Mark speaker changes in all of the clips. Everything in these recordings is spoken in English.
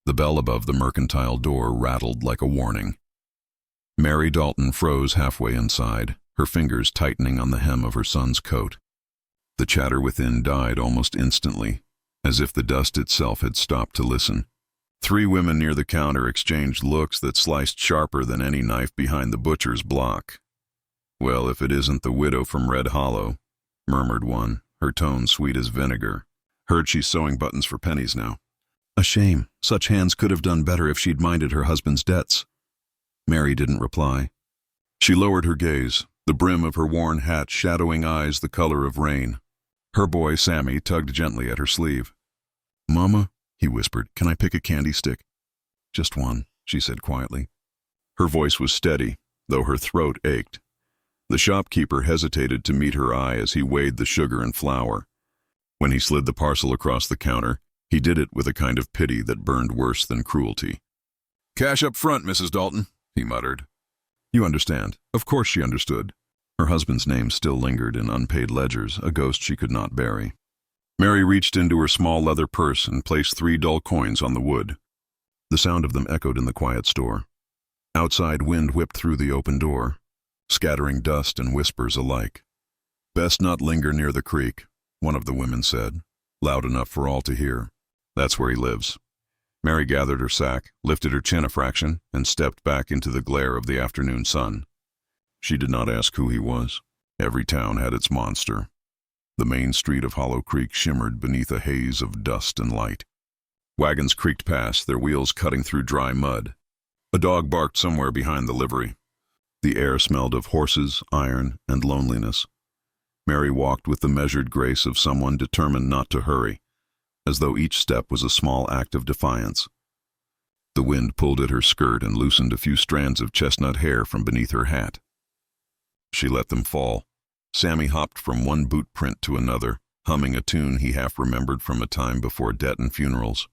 Speaker 1: The bell above the mercantile door rattled like a warning. Mary Dalton froze halfway inside, her fingers tightening on the hem of her son's coat. The chatter within died almost instantly, as if the dust itself had stopped to listen. 3 women near the counter exchanged looks that sliced sharper than any knife behind the butcher's block. "Well, if it isn't the widow from Red Hollow," murmured one, her tone sweet as vinegar. "Heard she's sewing buttons for pennies now." "A shame. Such hands could have done better if she'd minded her husband's debts." Mary didn't reply. She lowered her gaze, the brim of her worn hat shadowing eyes the color of rain. Her boy, Sammy, tugged gently at her sleeve. "Mama," he whispered, "can I pick a candy stick?" "Just one," she said quietly. Her voice was steady, though her throat ached. The shopkeeper hesitated to meet her eye as he weighed the sugar and flour. When he slid the parcel across the counter, he did it with a kind of pity that burned worse than cruelty. "Cash up front, Mrs. Dalton," he muttered. You understand. Of course she understood. Her husband's name still lingered in unpaid ledgers, a ghost she could not bury. Mary reached into her small leather purse and placed 3 dull coins on the wood. The sound of them echoed in the quiet store. Outside, wind whipped through the open door, scattering dust and whispers alike. "Best not linger near the creek," one of the women said, loud enough for all to hear. "That's where he lives." Mary gathered her sack, lifted her chin a fraction, and stepped back into the glare of the afternoon sun. She did not ask who he was. Every town had its monster. The main street of Hollow Creek shimmered beneath a haze of dust and light. Wagons creaked past, their wheels cutting through dry mud. A dog barked somewhere behind the livery. The air smelled of horses, iron, and loneliness. Mary walked with the measured grace of someone determined not to hurry, as though each step was a small act of defiance. The wind pulled at her skirt and loosened a few strands of chestnut hair from beneath her hat. She let them fall. Sammy hopped from one boot print to another, humming a tune he half remembered from a time before debt and funerals.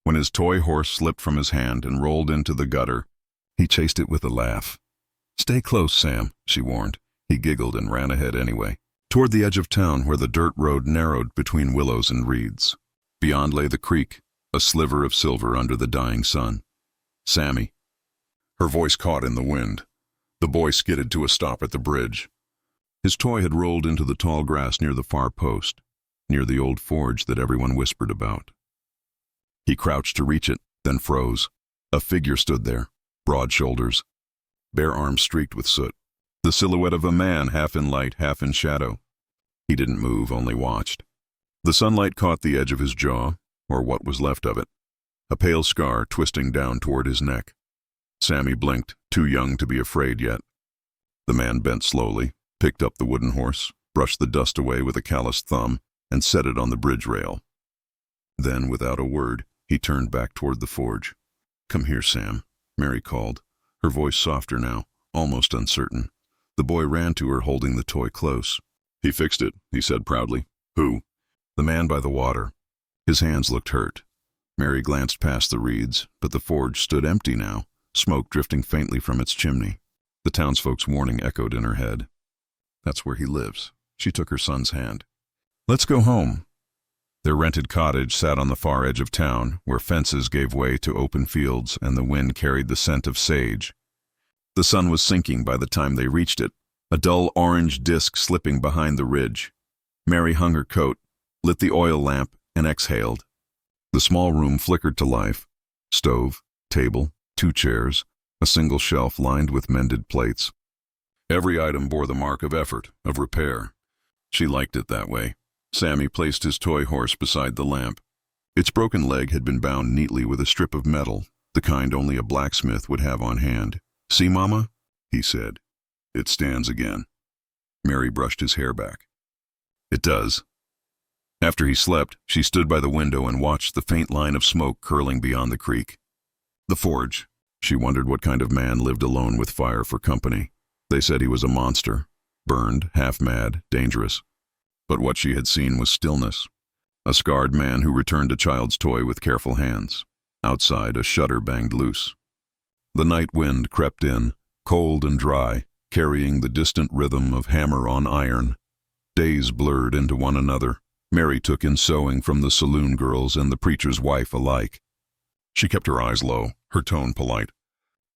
Speaker 1: When his toy horse slipped from his hand and rolled into the gutter, he chased it with a laugh. "Stay close, Sam," she warned. He giggled and ran ahead anyway, toward the edge of town where the dirt road narrowed between willows and reeds. Beyond lay the creek, a sliver of silver under the dying sun. "Sammy." Her voice caught in the wind. The boy skidded to a stop at the bridge. His toy had rolled into the tall grass near the far post, near the old forge that everyone whispered about. He crouched to reach it, then froze. A figure stood there, broad shoulders, bare arms streaked with soot. The silhouette of a man, half in light, half in shadow. He didn't move, only watched. The sunlight caught the edge of his jaw, or what was left of it, a pale scar twisting down toward his neck. Sammy blinked, too young to be afraid yet. The man bent slowly, picked up the wooden horse, brushed the dust away with a calloused thumb, and set it on the bridge rail. Then, without a word, he turned back toward the forge. "Come here, Sam," Mary called, her voice softer now, almost uncertain. The boy ran to her, holding the toy close. "He fixed it," he said proudly. "Who?" "The man by the water." His hands looked hurt. Mary glanced past the reeds, but the forge stood empty now, smoke drifting faintly from its chimney. The townsfolk's warning echoed in her head. "That's where he lives." She took her son's hand. "Let's go home." Their rented cottage sat on the far edge of town, where fences gave way to open fields and the wind carried the scent of sage. The sun was sinking by the time they reached it, a dull orange disk slipping behind the ridge. Mary hung her coat, lit the oil lamp, and exhaled. The small room flickered to life. Stove, table, 2 chairs, a single shelf lined with mended plates. Every item bore the mark of effort, of repair. She liked it that way. Sammy placed his toy horse beside the lamp. Its broken leg had been bound neatly with a strip of metal, the kind only a blacksmith would have on hand. "See, Mama?" he said. "It stands again." Mary brushed his hair back. "It does." After he slept, she stood by the window and watched the faint line of smoke curling beyond the creek. The forge. She wondered what kind of man lived alone with fire for company. They said he was a monster, burned, half-mad, dangerous. But what she had seen was stillness. A scarred man who returned a child's toy with careful hands. Outside, a shutter banged loose. The night wind crept in, cold and dry, carrying the distant rhythm of hammer on iron. Days blurred into one another. Mary took in sewing from the saloon girls and the preacher's wife alike. She kept her eyes low, her tone polite.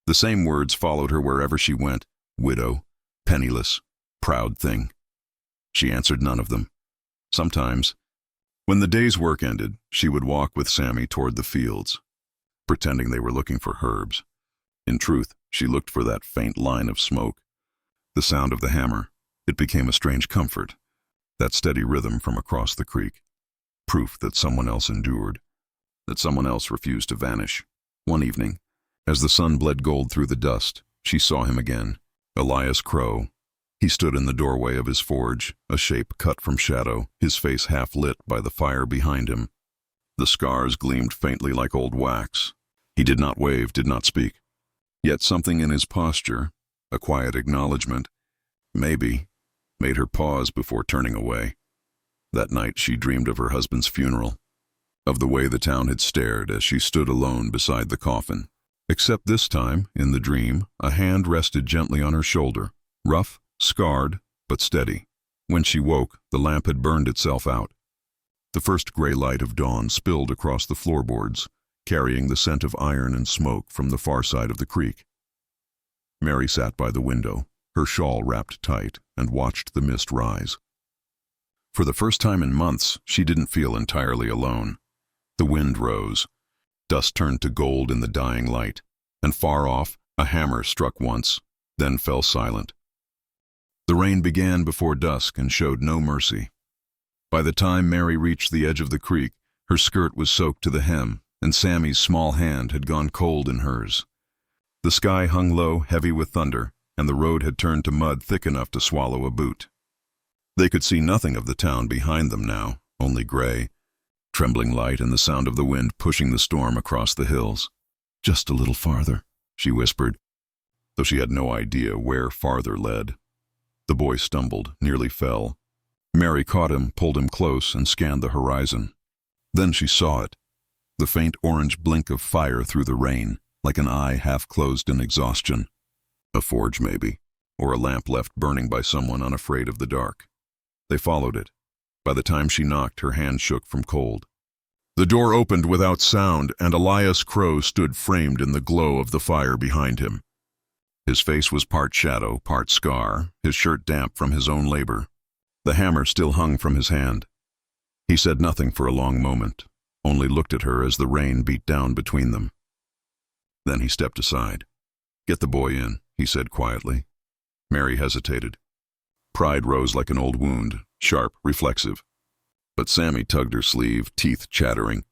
Speaker 1: The same words followed her wherever she went: widow, penniless, proud thing. She answered none of them. Sometimes, when the day's work ended, she would walk with Sammy toward the fields, pretending they were looking for herbs. In truth, she looked for that faint line of smoke. The sound of the hammer, it became a strange comfort. That steady rhythm from across the creek. Proof that someone else endured, that someone else refused to vanish. One evening, as the sun bled gold through the dust, she saw him again. Elias Crow. He stood in the doorway of his forge, a shape cut from shadow, his face half lit by the fire behind him. The scars gleamed faintly like old wax. He did not wave, did not speak. Yet something in his posture, a quiet acknowledgement, maybe, made her pause before turning away. That night she dreamed of her husband's funeral, of the way the town had stared as she stood alone beside the coffin. Except this time, in the dream, a hand rested gently on her shoulder, rough, scarred, but steady. When she woke, the lamp had burned itself out. The first gray light of dawn spilled across the floorboards, carrying the scent of iron and smoke from the far side of the creek. Mary sat by the window, her shawl wrapped tight, and watched the mist rise. For the first time in months, she didn't feel entirely alone. The wind rose. Dust turned to gold in the dying light, and far off, a hammer struck once, then fell silent. The rain began before dusk and showed no mercy. By the time Mary reached the edge of the creek, her skirt was soaked to the hem, and Sammy's small hand had gone cold in hers. The sky hung low, heavy with thunder, and the road had turned to mud thick enough to swallow a boot. They could see nothing of the town behind them now, only gray, trembling light and the sound of the wind pushing the storm across the hills. "Just a little farther," she whispered, though she had no idea where farther led. The boy stumbled, nearly fell. Mary caught him, pulled him close, and scanned the horizon. Then she saw it, the faint orange blink of fire through the rain, like an eye half closed in exhaustion. A forge, maybe, or a lamp left burning by someone unafraid of the dark. They followed it. By the time she knocked, her hand shook from cold. The door opened without sound, and Elias Crow stood framed in the glow of the fire behind him. His face was part shadow, part scar, his shirt damp from his own labor. The hammer still hung from his hand. He said nothing for a long moment, only looked at her as the rain beat down between them. Then he stepped aside. "Get the boy in," he said quietly. Mary hesitated. Pride rose like an old wound, sharp, reflexive. But Sammy tugged her sleeve, teeth chattering.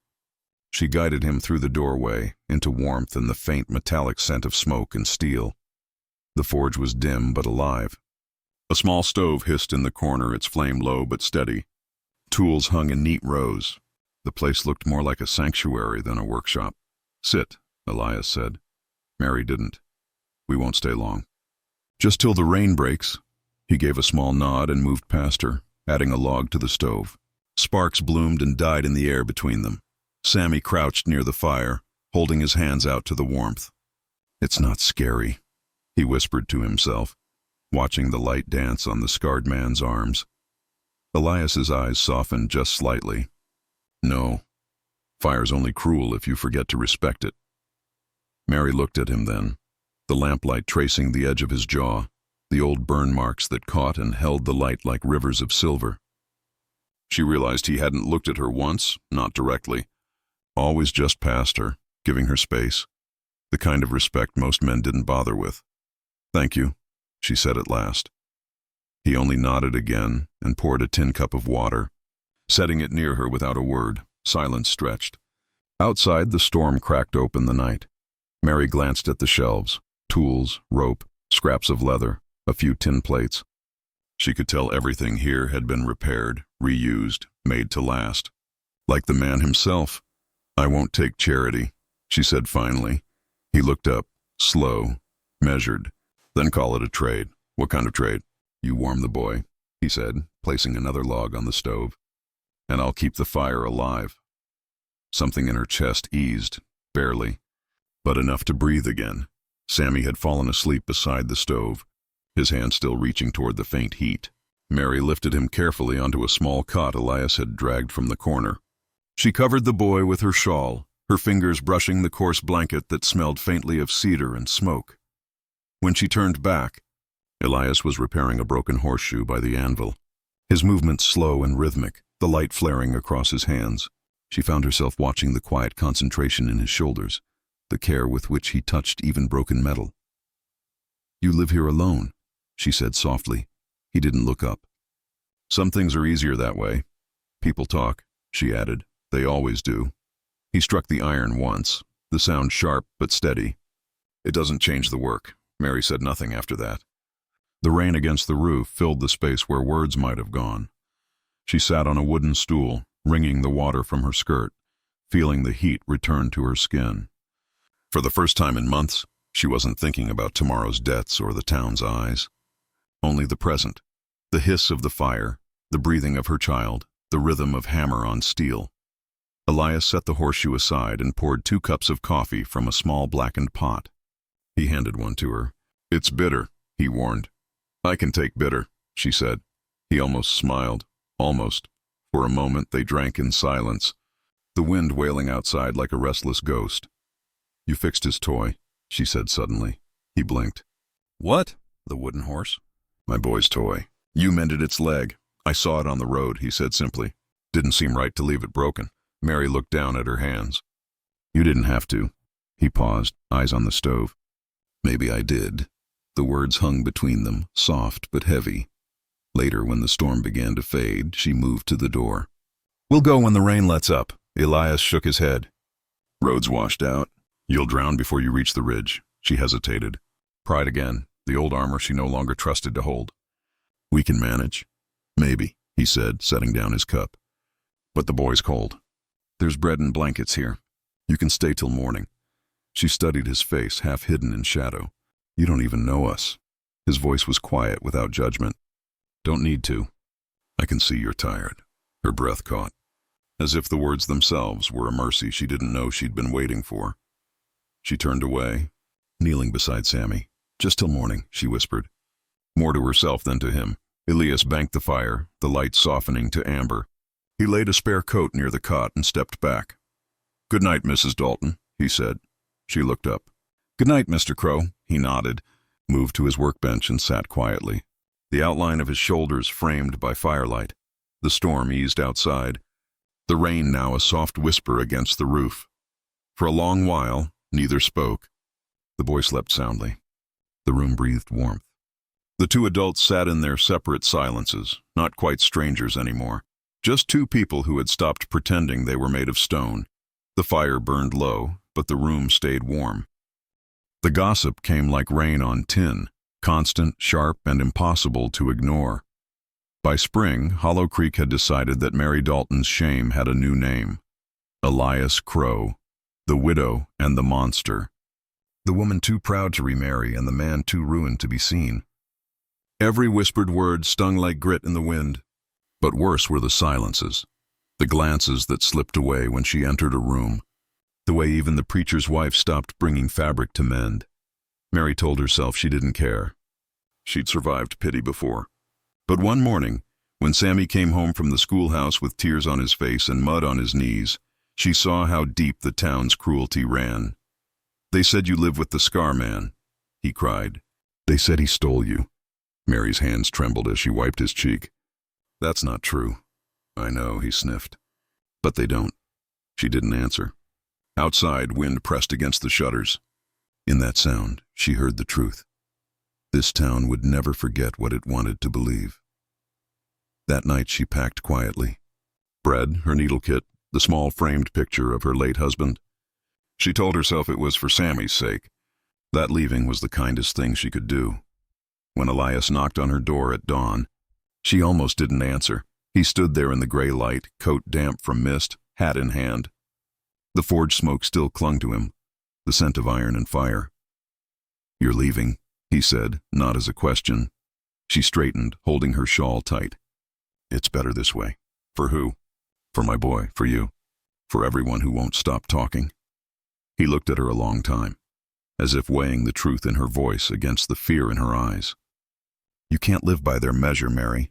Speaker 1: She guided him through the doorway, into warmth and the faint metallic scent of smoke and steel. The forge was dim but alive. A small stove hissed in the corner, its flame low but steady. Tools hung in neat rows. The place looked more like a sanctuary than a workshop. "Sit," Elias said. Mary didn't. "We won't stay long." "Just till the rain breaks." He gave a small nod and moved past her, adding a log to the stove. Sparks bloomed and died in the air between them. Sammy crouched near the fire, holding his hands out to the warmth. "It's not scary," he whispered to himself, watching the light dance on the scarred man's arms. Elias's eyes softened just slightly. "No, fire's only cruel if you forget to respect it." Mary looked at him then, the lamplight tracing the edge of his jaw, the old burn marks that caught and held the light like rivers of silver. She realized he hadn't looked at her once, not directly, always just past her, giving her space, the kind of respect most men didn't bother with. "Thank you," she said at last. He only nodded again and poured a tin cup of water, setting it near her without a word. Silence stretched. Outside, the storm cracked open the night. Mary glanced at the shelves, tools, rope, scraps of leather, a few tin plates. She could tell everything here had been repaired, reused, made to last. Like the man himself. "I won't take charity," she said finally. He looked up, slow, measured. "Then call it a trade." "What kind of trade?" "You warm the boy," he said, placing another log on the stove. "And I'll keep the fire alive." Something in her chest eased, barely, but enough to breathe again. Sammy had fallen asleep beside the stove, his hand still reaching toward the faint heat. Mary lifted him carefully onto a small cot Elias had dragged from the corner. She covered the boy with her shawl, her fingers brushing the coarse blanket that smelled faintly of cedar and smoke. When she turned back, Elias was repairing a broken horseshoe by the anvil, his movements slow and rhythmic, the light flaring across his hands. She found herself watching the quiet concentration in his shoulders, the care with which he touched even broken metal. "You live here alone," she said softly. He didn't look up. "Some things are easier that way. People talk," she added. "They always do." He struck the iron once, the sound sharp but steady. "It doesn't change the work." Mary said nothing after that. The rain against the roof filled the space where words might have gone. She sat on a wooden stool, wringing the water from her skirt, feeling the heat return to her skin. For the first time in months, she wasn't thinking about tomorrow's debts or the town's eyes. Only the present, the hiss of the fire, the breathing of her child, the rhythm of hammer on steel. Elias set the horseshoe aside and poured 2 cups of coffee from a small blackened pot. He handed one to her. "It's bitter," he warned. "I can take bitter," she said. He almost smiled. Almost. For a moment they drank in silence, the wind wailing outside like a restless ghost. "You fixed his toy," she said suddenly. He blinked. "What?" "The wooden horse." "My boy's toy. You mended its leg. I saw it on the road," he said simply. "Didn't seem right to leave it broken." Mary looked down at her hands. "You didn't have to." He paused, eyes on the stove. "Maybe I did." The words hung between them, soft but heavy. Later, when the storm began to fade, she moved to the door. "We'll go when the rain lets up." Elias shook his head. "Road's washed out. You'll drown before you reach the ridge." She hesitated. Pride again, the old armor she no longer trusted to hold. "We can manage." "Maybe," he said, setting down his cup. "But the boy's cold." "There's bread and blankets here. You can stay till morning." She studied his face, half hidden in shadow. "You don't even know us." His voice was quiet, without judgment. "Don't need to. I can see you're tired." Her breath caught, as if the words themselves were a mercy she didn't know she'd been waiting for. She turned away, kneeling beside Sammy. "Just till morning," she whispered. More to herself than to him, Elias banked the fire, the light softening to amber. He laid a spare coat near the cot and stepped back. "Good night, Mrs. Dalton," he said. She looked up. "Good night, Mr. Crow." He nodded, moved to his workbench and sat quietly, the outline of his shoulders framed by firelight. The storm eased outside, the rain now a soft whisper against the roof. For a long while, neither spoke. The boy slept soundly. The room breathed warmth. The 2 adults sat in their separate silences, not quite strangers anymore. Just 2 people who had stopped pretending they were made of stone. The fire burned low, but the room stayed warm. The gossip came like rain on tin, constant, sharp, and impossible to ignore. By spring, Hollow Creek had decided that Mary Dalton's shame had a new name. Elias Crow, the widow and the monster. The woman too proud to remarry and the man too ruined to be seen. Every whispered word stung like grit in the wind. But worse were the silences, the glances that slipped away when she entered a room, the way even the preacher's wife stopped bringing fabric to mend. Mary told herself she didn't care. She'd survived pity before. But one morning, when Sammy came home from the schoolhouse with tears on his face and mud on his knees, she saw how deep the town's cruelty ran. "They said you live with the Scar Man," he cried. "They said he stole you." Mary's hands trembled as she wiped his cheek. "That's not true." "I know," he sniffed. "But they don't." She didn't answer. Outside, wind pressed against the shutters. In that sound, she heard the truth. This town would never forget what it wanted to believe. That night she packed quietly. Bread, her needle kit, the small framed picture of her late husband. She told herself it was for Sammy's sake. That leaving was the kindest thing she could do. When Elias knocked on her door at dawn, she almost didn't answer. He stood there in the gray light, coat damp from mist, hat in hand. The forge smoke still clung to him, the scent of iron and fire. "You're leaving," he said, not as a question. She straightened, holding her shawl tight. "It's better this way." "For who?" "For my boy, for you, for everyone who won't stop talking." He looked at her a long time, as if weighing the truth in her voice against the fear in her eyes. "You can't live by their measure, Mary."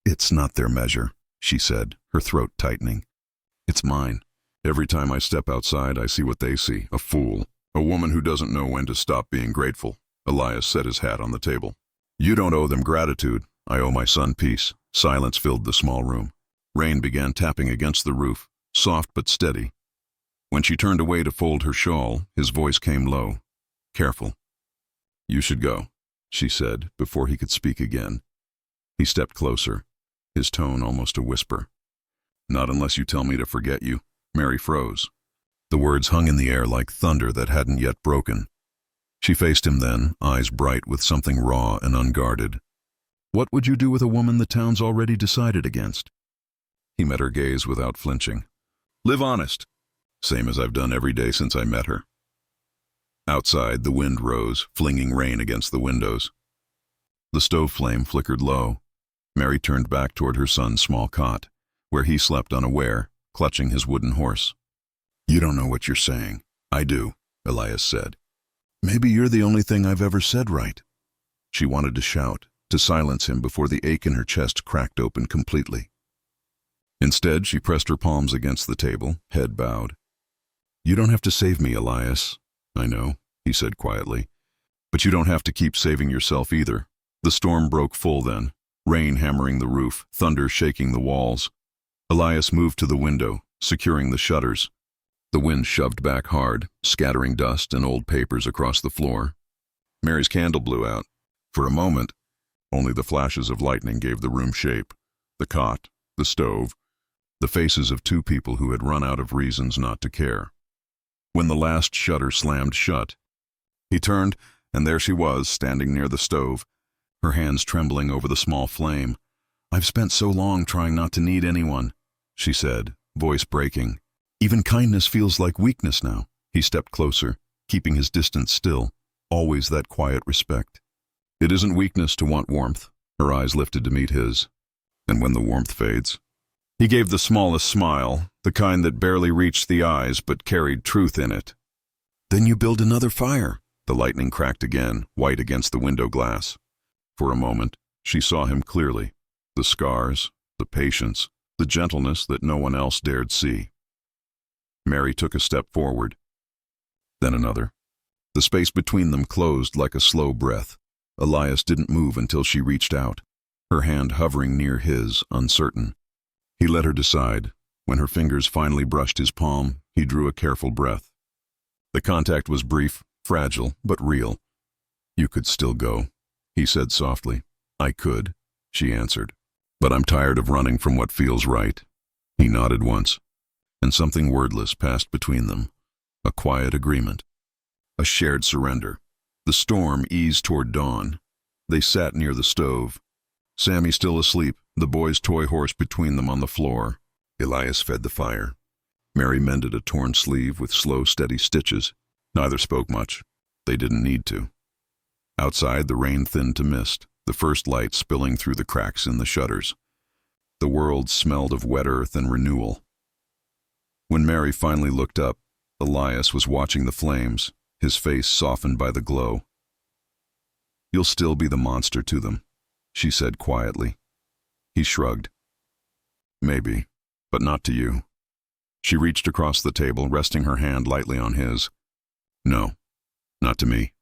Speaker 1: "It's not their measure," she said, her throat tightening. "It's mine." Every time I step outside, I see what they see, a fool. A woman who doesn't know when to stop being grateful. Elias set his hat on the table. You don't owe them gratitude. I owe my son peace. Silence filled the small room. Rain began tapping against the roof, soft but steady. When she turned away to fold her shawl, his voice came low. Careful. You should go, she said, before he could speak again. He stepped closer, his tone almost a whisper. Not unless you tell me to forget you. Mary froze. The words hung in the air like thunder that hadn't yet broken. She faced him then, eyes bright with something raw and unguarded. What would you do with a woman the town's already decided against? He met her gaze without flinching. Live honest. Same as I've done every day since I met her. Outside, the wind rose, flinging rain against the windows. The stove flame flickered low. Mary turned back toward her son's small cot, where he slept unaware, clutching his wooden horse. You don't know what you're saying. I do, Elias said. Maybe you're the only thing I've ever said right. She wanted to shout, to silence him before the ache in her chest cracked open completely. Instead, she pressed her palms against the table, head bowed. You don't have to save me, Elias. I know, he said quietly. But you don't have to keep saving yourself either. The storm broke full then, rain hammering the roof, thunder shaking the walls. Elias moved to the window, securing the shutters. The wind shoved back hard, scattering dust and old papers across the floor. Mary's candle blew out. For a moment, only the flashes of lightning gave the room shape. The cot, the stove, the faces of two people who had run out of reasons not to care. When the last shutter slammed shut, he turned, and there she was, standing near the stove, her hands trembling over the small flame. I've spent so long trying not to need anyone, she said, voice breaking. Even kindness feels like weakness now. He stepped closer, keeping his distance still, always that quiet respect. It isn't weakness to want warmth. Her eyes lifted to meet his. And when the warmth fades? He gave the smallest smile, the kind that barely reached the eyes but carried truth in it. Then you build another fire. The lightning cracked again, white against the window glass. For a moment, she saw him clearly. The scars, the patience, the gentleness that no one else dared see. Mary took a step forward. Then another. The space between them closed like a slow breath. Elias didn't move until she reached out, her hand hovering near his, uncertain. He let her decide. When her fingers finally brushed his palm, he drew a careful breath. The contact was brief, fragile, but real. You could still go, he said softly. I could, she answered. But I'm tired of running from what feels right. He nodded once, and something wordless passed between them. A quiet agreement. A shared surrender. The storm eased toward dawn. They sat near the stove. Sammy still asleep, the boy's toy horse between them on the floor. Elias fed the fire. Mary mended a torn sleeve with slow, steady stitches. Neither spoke much. They didn't need to. Outside, the rain thinned to mist, the first light spilling through the cracks in the shutters. The world smelled of wet earth and renewal. When Mary finally looked up, Elias was watching the flames, his face softened by the glow. You'll still be the monster to them, she said quietly. He shrugged. Maybe, but not to you. She reached across the table, resting her hand lightly on his. No, not to me.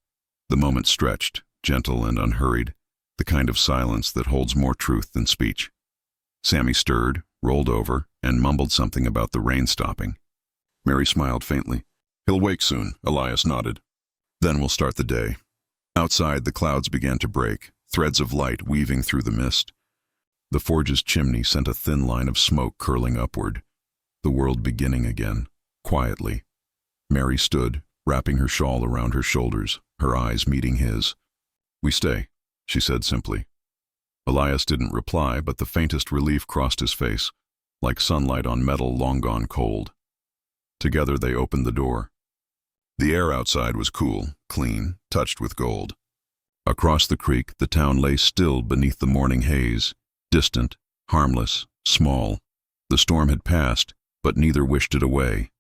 Speaker 1: The moment stretched, gentle and unhurried, the kind of silence that holds more truth than speech. Sammy stirred, rolled over, and mumbled something about the rain stopping. Mary smiled faintly. He'll wake soon, Elias nodded. Then we'll start the day. Outside, the clouds began to break, threads of light weaving through the mist. The forge's chimney sent a thin line of smoke curling upward, the world beginning again, quietly. Mary stood, wrapping her shawl around her shoulders, her eyes meeting his. We stay, she said simply. Elias didn't reply, but the faintest relief crossed his face, like sunlight on metal long gone cold. Together they opened the door. The air outside was cool, clean, touched with gold. Across the creek, the town lay still beneath the morning haze, distant, harmless, small. The storm had passed, but neither wished it away.